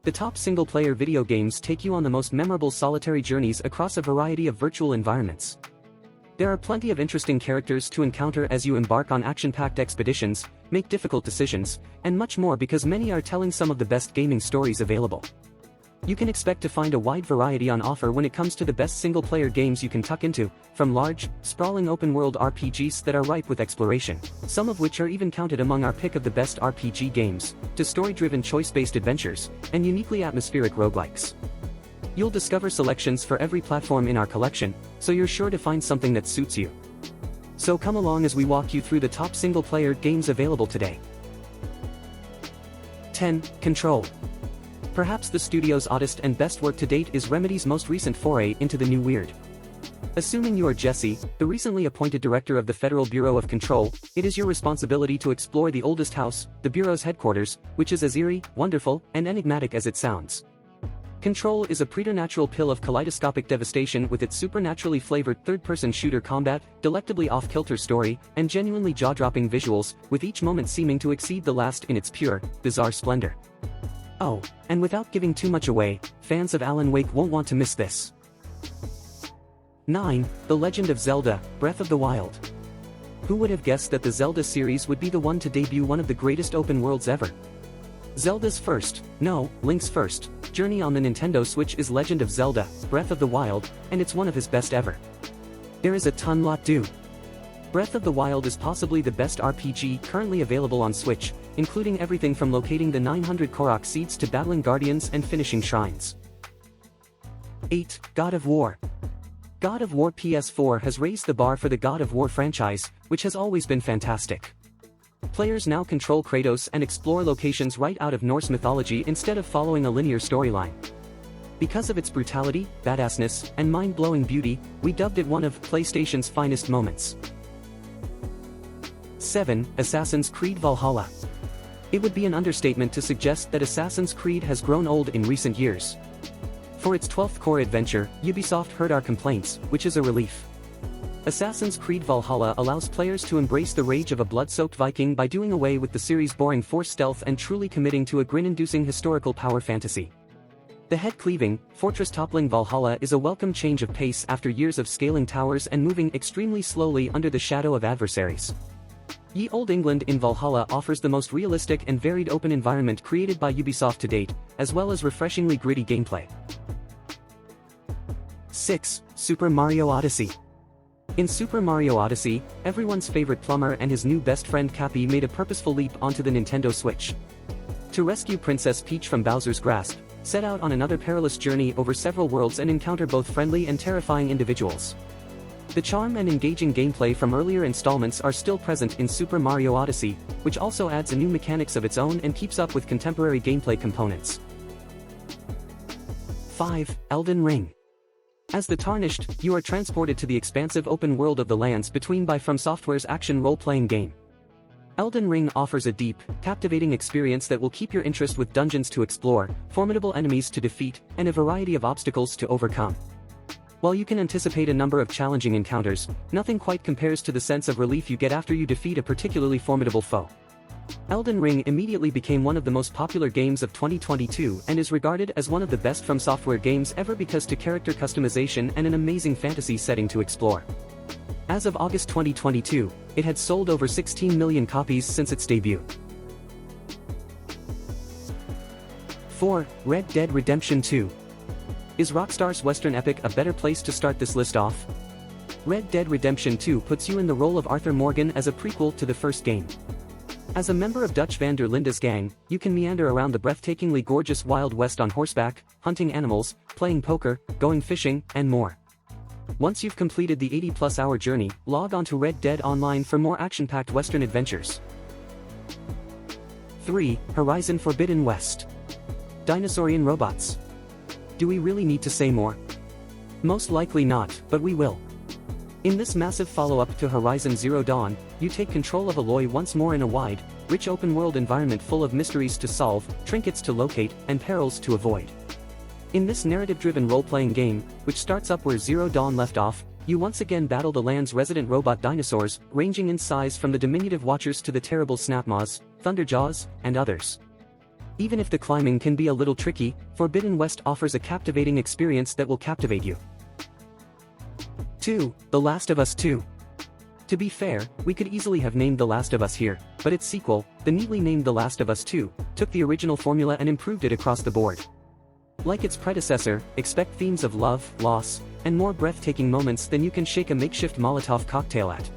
The top single-player video games take you on the most memorable solitary journeys across a variety of virtual environments. There are plenty of interesting characters to encounter as you embark on action-packed expeditions, make difficult decisions, and much more because many are telling some of the best gaming stories available. You can expect to find a wide variety on offer when it comes to the best single-player games you can tuck into, from large, sprawling open-world RPGs that are ripe with exploration, some of which are even counted among our pick of the best RPG games, to story-driven choice-based adventures, and uniquely atmospheric roguelikes. You'll discover selections for every platform in our collection, so you're sure to find something that suits you. So come along as we walk you through the top single-player games available today. 10. Control. Perhaps the studio's oddest and best work to date is Remedy's most recent foray into the new weird. Assuming you are Jesse, the recently appointed director of the Federal Bureau of Control, it is your responsibility to explore the oldest house, the Bureau's headquarters, which is as eerie, wonderful, and enigmatic as it sounds. Control is a preternatural pill of kaleidoscopic devastation with its supernaturally flavored third-person shooter combat, delectably off-kilter story, and genuinely jaw-dropping visuals, with each moment seeming to exceed the last in its pure, bizarre splendor. Oh, and without giving too much away, fans of Alan Wake won't want to miss this. 9. The Legend of Zelda: Breath of the Wild. Who would have guessed that the Zelda series would be the one to debut one of the greatest open worlds ever? Zelda's first, no, Link's first, journey on the Nintendo Switch is Legend of Zelda: Breath of the Wild, and it's one of his best ever. There is a lot due. Breath of the Wild is possibly the best RPG currently available on Switch, including everything from locating the 900 Korok seeds to battling guardians and finishing shrines. 8. God of War. God of War PS4 has raised the bar for the God of War franchise, which has always been fantastic. Players now control Kratos and explore locations right out of Norse mythology instead of following a linear storyline. Because of its brutality, badassness, and mind-blowing beauty, we dubbed it one of PlayStation's finest moments. 7. Assassin's Creed Valhalla. It would be an understatement to suggest that Assassin's Creed has grown old in recent years. For its 12th core adventure, Ubisoft heard our complaints, which is a relief. Assassin's Creed Valhalla allows players to embrace the rage of a blood-soaked Viking by doing away with the series' boring force stealth and truly committing to a grin-inducing historical power fantasy. The head-cleaving, fortress-toppling Valhalla is a welcome change of pace after years of scaling towers and moving extremely slowly under the shadow of adversaries. Ye Olde England in Valhalla offers the most realistic and varied open environment created by Ubisoft to date, as well as refreshingly gritty gameplay. 6. Super Mario Odyssey. In Super Mario Odyssey, everyone's favorite plumber and his new best friend Cappy made a purposeful leap onto the Nintendo Switch. To rescue Princess Peach from Bowser's grasp, set out on another perilous journey over several worlds and encounter both friendly and terrifying individuals. The charm and engaging gameplay from earlier installments are still present in Super Mario Odyssey, which also adds a new mechanics of its own and keeps up with contemporary gameplay components. 5. Elden Ring. As the Tarnished, you are transported to the expansive open world of the Lands Between by From Software's action role-playing game. Elden Ring offers a deep, captivating experience that will keep your interest with dungeons to explore, formidable enemies to defeat, and a variety of obstacles to overcome. While you can anticipate a number of challenging encounters, nothing quite compares to the sense of relief you get after you defeat a particularly formidable foe. Elden Ring immediately became one of the most popular games of 2022 and is regarded as one of the best From Software games ever because to character customization and an amazing fantasy setting to explore. As of August 2022, it had sold over 16 million copies since its debut. 4. Red Dead Redemption 2. Is Rockstar's Western epic a better place to start this list off? Red Dead Redemption 2 puts you in the role of Arthur Morgan as a prequel to the first game. As a member of Dutch van der Linde's gang, you can meander around the breathtakingly gorgeous Wild West on horseback, hunting animals, playing poker, going fishing, and more. Once you've completed the 80-plus hour journey, log on to Red Dead Online for more action-packed Western adventures. 3. Horizon Forbidden West. Dinosaurian robots. Do we really need to say more? Most likely not, but we will. In this massive follow-up to Horizon Zero Dawn, you take control of Aloy once more in a wide, rich open-world environment full of mysteries to solve, trinkets to locate, and perils to avoid. In this narrative-driven role-playing game, which starts up where Zero Dawn left off, you once again battle the land's resident robot dinosaurs, ranging in size from the diminutive Watchers to the terrible Snapmaws, Thunderjaws, and others. Even if the climbing can be a little tricky, Forbidden West offers a captivating experience that will captivate you. 2. The Last of Us 2. To be fair, we could easily have named The Last of Us here, but its sequel, the neatly named The Last of Us 2, took the original formula and improved it across the board. Like its predecessor, expect themes of love, loss, and more breathtaking moments than you can shake a makeshift Molotov cocktail at.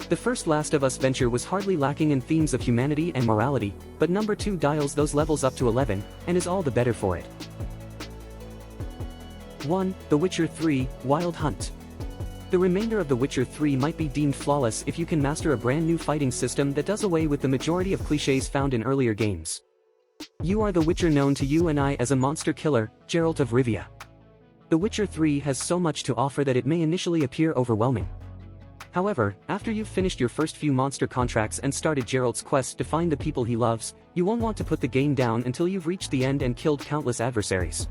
The first Last of Us venture was hardly lacking in themes of humanity and morality, but number 2 dials those levels up to 11, and is all the better for it. 1. The Witcher 3, Wild Hunt. The remainder of The Witcher 3 might be deemed flawless if you can master a brand new fighting system that does away with the majority of cliches found in earlier games. You are the Witcher known to you and I as a monster killer, Geralt of Rivia. The Witcher 3 has so much to offer that it may initially appear overwhelming. However, after you've finished your first few monster contracts and started Geralt's quest to find the people he loves, you won't want to put the game down until you've reached the end and killed countless adversaries.